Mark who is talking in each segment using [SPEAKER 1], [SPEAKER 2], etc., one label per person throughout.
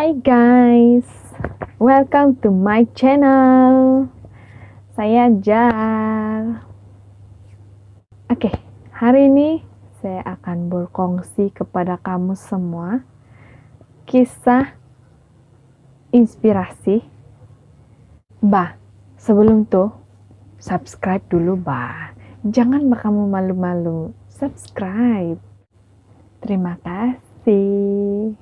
[SPEAKER 1] Hai guys, welcome to my channel. Saya Jar. Oke, hari ini saya akan berkongsi kepada kamu semua kisah inspirasi. Sebelum tuh subscribe dulu, Jangan kamu malu-malu, subscribe. Terima kasih.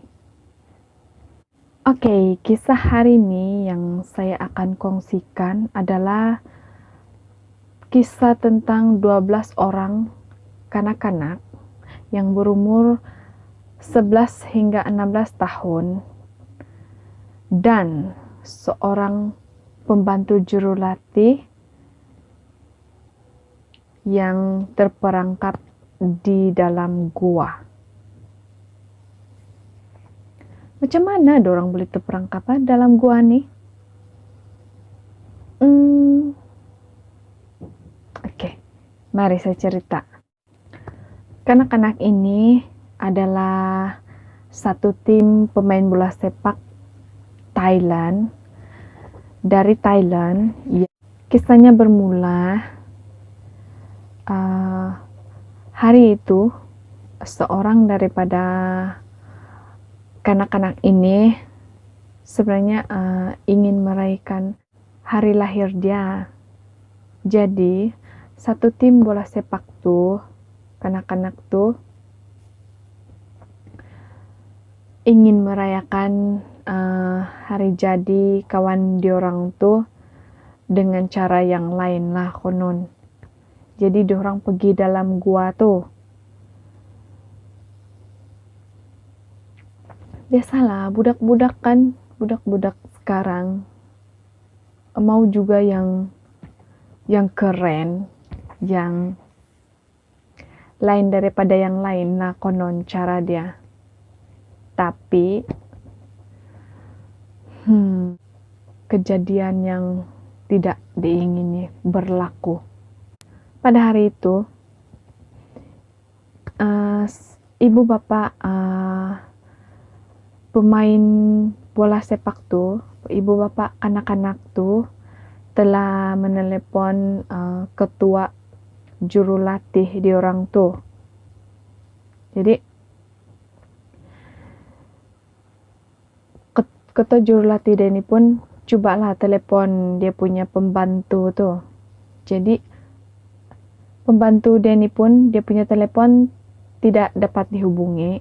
[SPEAKER 1] Oke, kisah hari ini yang saya akan kongsikan adalah kisah tentang 12 orang kanak-kanak yang berumur 11 hingga 16 tahun dan seorang pembantu juru latih yang terperangkap di dalam gua. Macam mana dorang boleh terperangkap dalam gua nih? Oke, mari saya cerita. Kanak-kanak ini adalah satu tim pemain bola sepak Thailand. Dari Thailand, kisahnya bermula hari itu seorang daripada kanak-kanak ini sebenarnya ingin merayakan hari lahir dia. Jadi satu tim bola sepak tuh, kanak-kanak tuh ingin merayakan hari jadi kawan diorang tuh dengan cara yang lain lah konon. Jadi diorang pergi dalam gua tuh. Biasalah budak-budak kan, budak-budak sekarang mau juga yang keren, yang lain daripada yang lain lah konon cara dia. Tapi kejadian yang tidak diingini berlaku. Pada hari itu ibu bapak pemain bola sepak tuh, ibu bapak anak-anak tuh telah menelepon ketua juru latih diorang tuh. Jadi ketua juru latih dia ini pun cobalah telepon dia punya pembantu tuh. Jadi pembantu dia ini pun dia punya telepon tidak dapat dihubungi.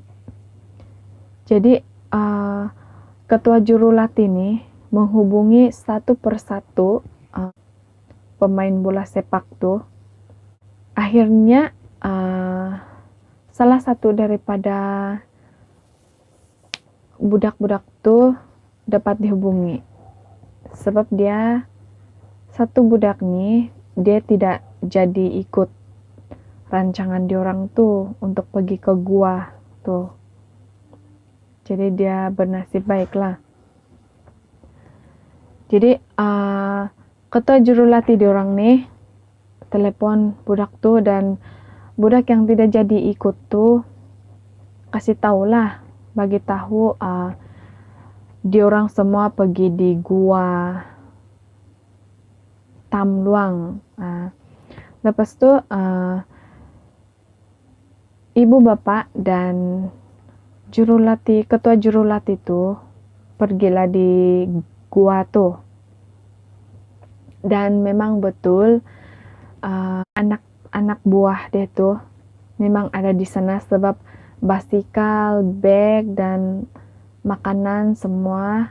[SPEAKER 1] Jadi ketua juru latih ini menghubungi satu persatu pemain bola sepak tuh. Akhirnya salah satu daripada budak-budak tuh dapat dihubungi. Sebab dia satu budak nih dia tidak jadi ikut rancangan diorang tuh untuk pergi ke gua tuh. Jadi dia bernasib baik lah. Jadi ketua juru latih diorang nih telepon budak tuh, dan budak yang tidak jadi ikut tuh kasih tahu lah, bagi tahu diorang semua pergi di gua Tam Luang. Lepas tuh ibu bapak dan ketua juru latih tuh pergilah di gua tuh. Dan memang betul anak buah dia tuh memang ada di sana, sebab basikal, bag dan makanan semua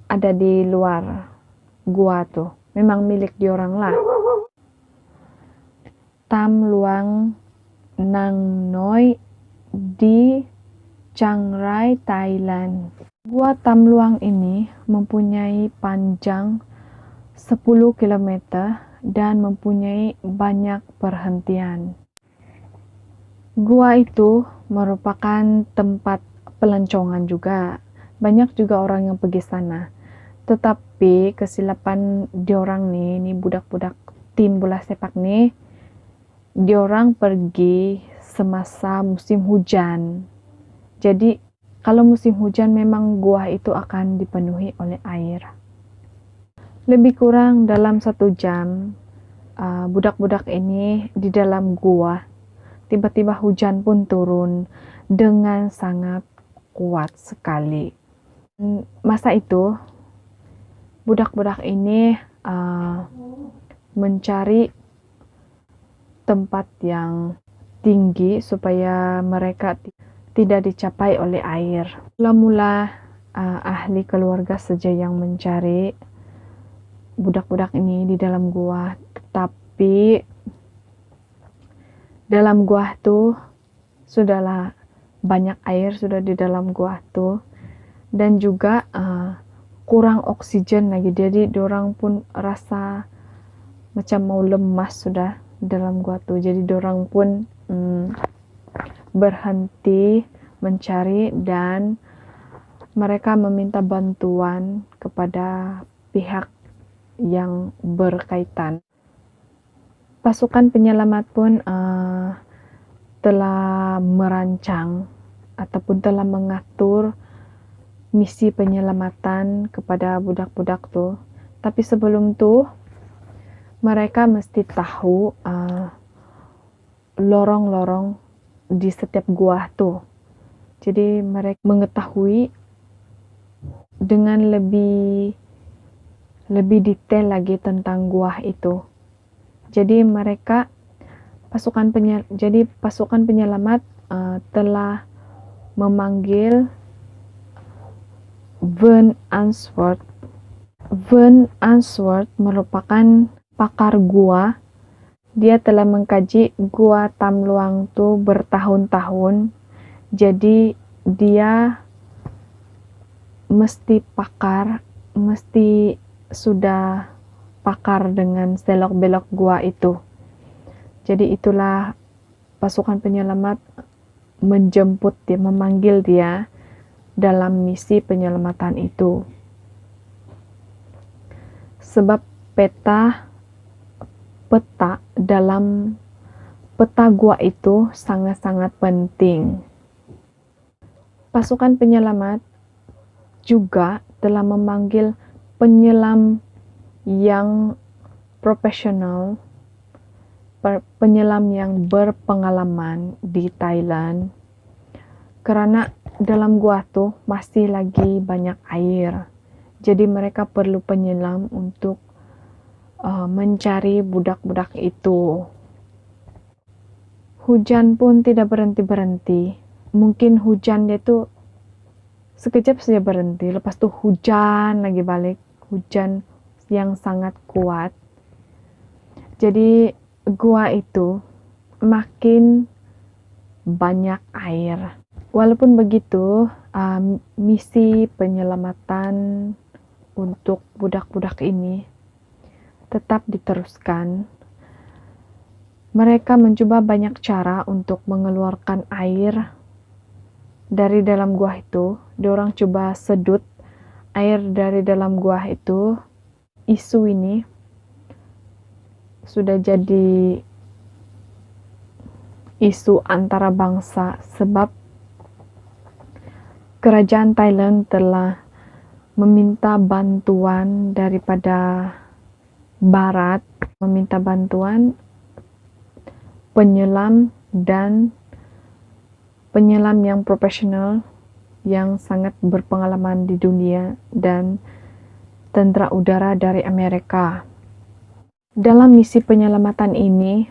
[SPEAKER 1] ada di luar gua tuh. Memang milik diorang lah. Tam Luang Nang Noi di Chiang Rai, Thailand. Gua Tam Luang ini mempunyai panjang 10 km dan mempunyai banyak perhentian. Gua itu merupakan tempat pelancongan juga. Banyak juga orang yang pergi sana. Tetapi kesilapan diorang nih budak-budak tim bola sepak nih, diorang pergi semasa musim hujan. Jadi Kalau musim hujan memang gua itu akan dipenuhi oleh air. Lebih kurang dalam 1 jam, budak-budak ini di dalam gua, tiba-tiba hujan pun turun dengan sangat kuat sekali. Masa itu, budak-budak ini mencari tempat yang tinggi supaya mereka tidak dicapai oleh air. Mula-mula ahli keluarga saja yang mencari budak-budak ini di dalam gua, tetapi dalam gua tuh sudahlah banyak air sudah di dalam gua tuh, dan juga kurang oksigen lagi, jadi dorang pun rasa macam mau lemas sudah dalam gua tuh, jadi dorang pun berhenti mencari dan mereka meminta bantuan kepada pihak yang berkaitan. Pasukan penyelamat pun telah merancang ataupun telah mengatur misi penyelamatan kepada budak-budak tuh. Tapi sebelum tuh mereka mesti tahu lorong-lorong di setiap gua tuh. Jadi mereka mengetahui dengan lebih detail lagi tentang gua itu. Jadi pasukan penyelamat telah memanggil Vern Ainsworth. Vern Ainsworth merupakan pakar gua. Dia telah mengkaji gua Tam Luang tu bertahun-tahun. Jadi dia mesti sudah pakar dengan selok-belok gua itu. Jadi itulah pasukan penyelamat memanggil dia dalam misi penyelamatan itu. Sebab peta dalam peta gua itu sangat-sangat penting. Pasukan penyelamat juga telah memanggil penyelam yang profesional, penyelam yang berpengalaman di Thailand, karena dalam gua tuh masih lagi banyak air, jadi mereka perlu penyelam untuk mencari budak-budak itu. Hujan pun tidak berhenti-berhenti. Mungkin hujan dia tuh sekejap saja berhenti, lepas tuh hujan lagi balik, hujan yang sangat kuat. Jadi gua itu makin banyak air. Walaupun begitu, misi penyelamatan untuk budak-budak ini tetap diteruskan. Mereka mencoba banyak cara untuk mengeluarkan air dari dalam gua itu. Diorang coba sedut air dari dalam gua itu. Isu ini sudah jadi isu antara bangsa sebab kerajaan Thailand telah meminta bantuan daripada Barat, meminta bantuan penyelam yang profesional yang sangat berpengalaman di dunia dan tentara udara dari Amerika. Dalam misi penyelamatan ini,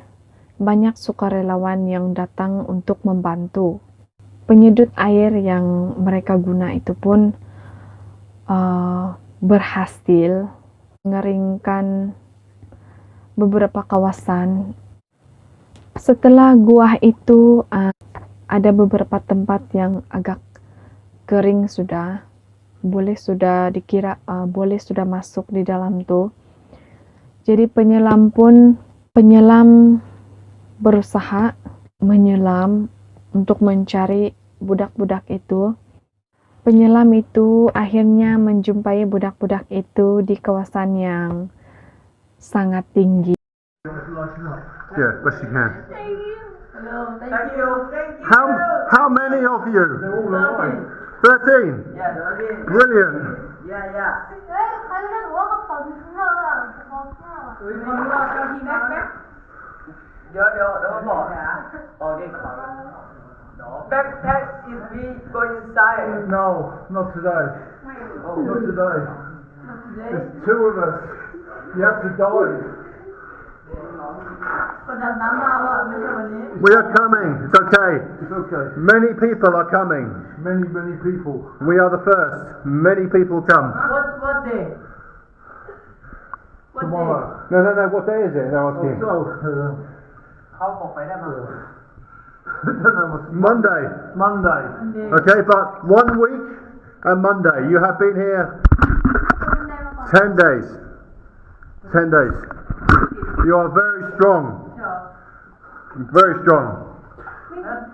[SPEAKER 1] banyak sukarelawan yang datang untuk membantu. Penyedut air yang mereka guna itu pun berhasil mengeringkan beberapa kawasan. Setelah gua itu ada beberapa tempat yang agak kering sudah, boleh sudah masuk di dalam tuh. Jadi penyelam berusaha menyelam untuk mencari budak-budak itu. Penyelam itu akhirnya menjumpai budak-budak itu di kawasan yang sangat tinggi.
[SPEAKER 2] Yeah, best you can.
[SPEAKER 3] Thank you. No, thank you.
[SPEAKER 2] How many of you? 13.
[SPEAKER 3] Yeah, 13.
[SPEAKER 2] Brilliant.
[SPEAKER 3] Yeah, yeah. Đỡ bỏ hả? Đi đó. Backpack is we go inside.
[SPEAKER 2] No, not today. Not today. There's two of us. You have to dive. We are coming. It's okay.
[SPEAKER 4] It's okay.
[SPEAKER 2] Many people are coming.
[SPEAKER 4] Many people.
[SPEAKER 2] We are the first. Many people come.
[SPEAKER 3] What day?
[SPEAKER 4] Tomorrow.
[SPEAKER 2] No. What day is it? No, asking.
[SPEAKER 3] Không còn phải đem mà.
[SPEAKER 4] I don't know what's
[SPEAKER 2] Monday.
[SPEAKER 4] Monday.
[SPEAKER 2] Okay, but 1 week and Monday. You have been here 10 days. 10 days. You are very strong. Very strong.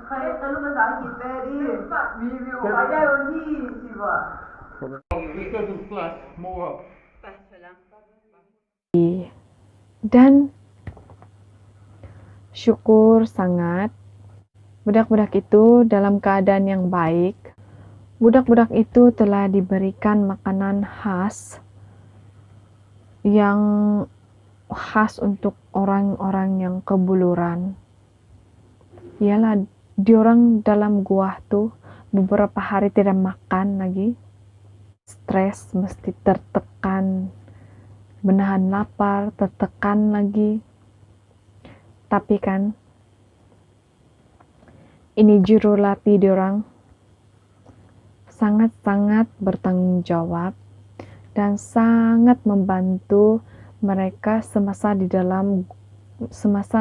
[SPEAKER 3] Phải tới lúc bây giờ chị về đi. Review phải đây rồi đi chị vợ.
[SPEAKER 4] More up.
[SPEAKER 1] Dan syukur sangat budak-budak itu dalam keadaan yang baik. Budak-budak itu telah diberikan makanan khas yang khas untuk orang-orang yang kebuluran. Ialah diorang dalam gua tuh beberapa hari tidak makan lagi, stres, mesti tertekan, menahan lapar, tertekan lagi. Tapi kan ini juru latih diorang sangat-sangat bertanggung jawab dan sangat membantu mereka semasa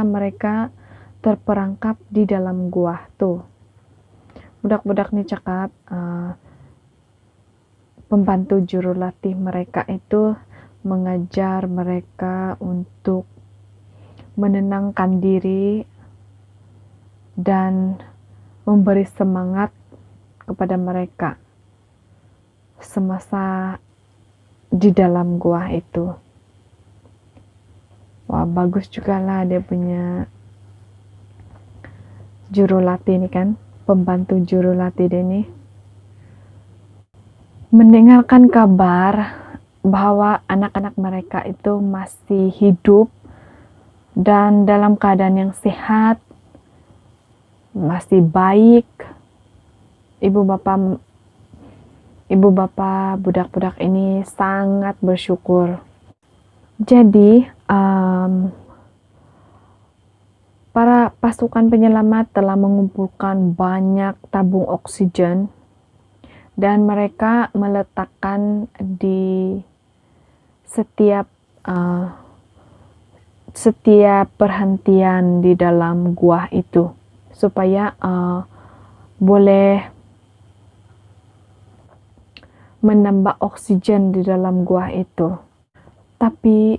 [SPEAKER 1] mereka terperangkap di dalam gua tuh. Budak-budak nih cakap pembantu juru latih mereka itu mengajar mereka untuk menenangkan diri dan memberi semangat kepada mereka semasa di dalam gua itu. Wah, bagus juga lah dia punya juru latih ini kan, pembantu juru latih dia ini. Mendengarkan kabar bahwa anak-anak mereka itu masih hidup dan dalam keadaan yang sehat, masih baik. Ibu bapak budak-budak ini sangat bersyukur. Jadi para pasukan penyelamat telah mengumpulkan banyak tabung oksigen dan mereka meletakkan di setiap perhentian di dalam gua itu supaya boleh menambah oksigen di dalam gua itu. Tapi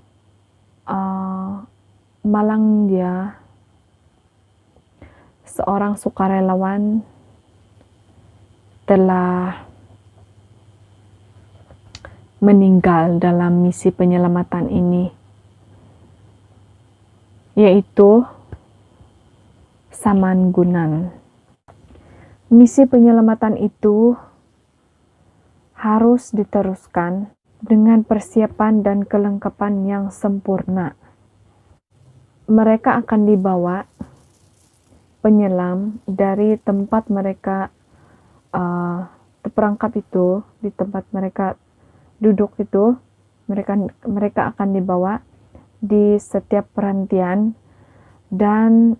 [SPEAKER 1] malang dia seorang sukarelawan telah meninggal dalam misi penyelamatan ini, yaitu Saman Gunan. Misi penyelamatan itu harus diteruskan dengan persiapan dan kelengkapan yang sempurna. Mereka akan dibawa penyelam dari tempat mereka terperangkap itu, di tempat mereka duduk itu, mereka akan dibawa di setiap perhentian, dan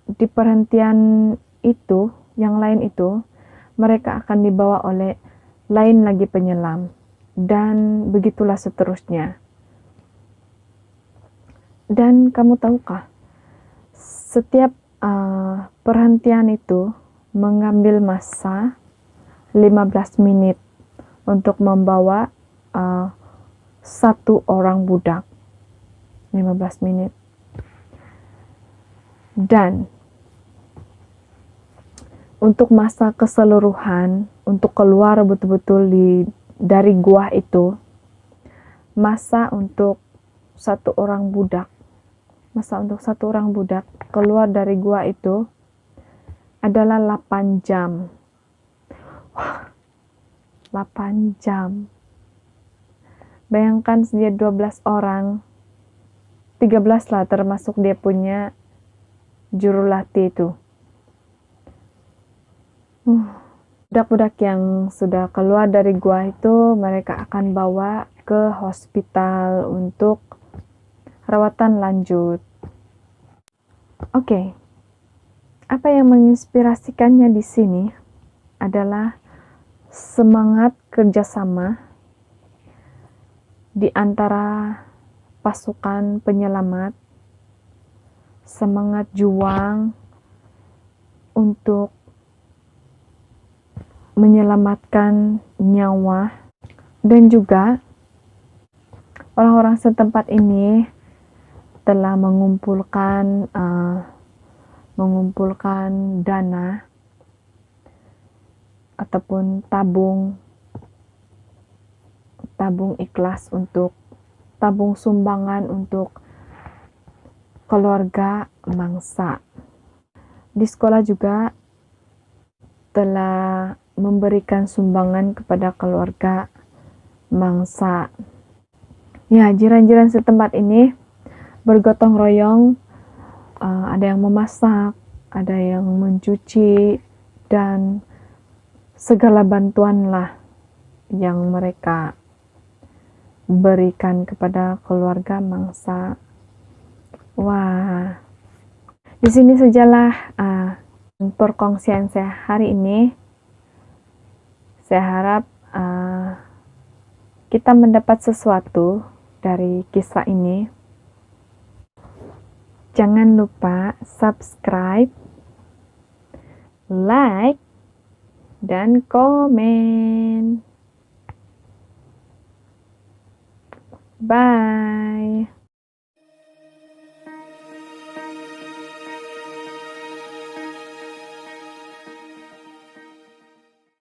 [SPEAKER 1] di perhentian itu, yang lain itu, mereka akan dibawa oleh lain lagi penyelam, dan begitulah seterusnya. Dan kamu tahukah, setiap perhentian itu mengambil masa 15 menit untuk membawa satu orang budak. 15 menit. Dan untuk masa keseluruhan, untuk keluar betul-betul dari gua itu, masa untuk satu orang budak keluar dari gua itu adalah 8 jam. 8 jam. Bayangkan dia 12 orang, 13 lah termasuk dia punya juru latih itu. Budak-budak yang sudah keluar dari gua itu mereka akan bawa ke hospital untuk rawatan lanjut. Oke. Apa yang menginspirasikannya di sini adalah semangat kerjasama di antara pasukan penyelamat, semangat juang untuk menyelamatkan nyawa, dan juga orang-orang setempat ini telah mengumpulkan dana ataupun tabung ikhlas untuk tabung sumbangan untuk keluarga mangsa. Di sekolah juga telah memberikan sumbangan kepada keluarga mangsa. Ya, jiran-jiran setempat ini bergotong royong, ada yang memasak, ada yang mencuci, dan segala bantuan lah yang mereka berikan kepada keluarga mangsa. Wah, di sini sajalah perkongsian saya hari ini. Saya harap kita mendapat sesuatu dari kisah ini. Jangan lupa subscribe, like, dan komen. Bye.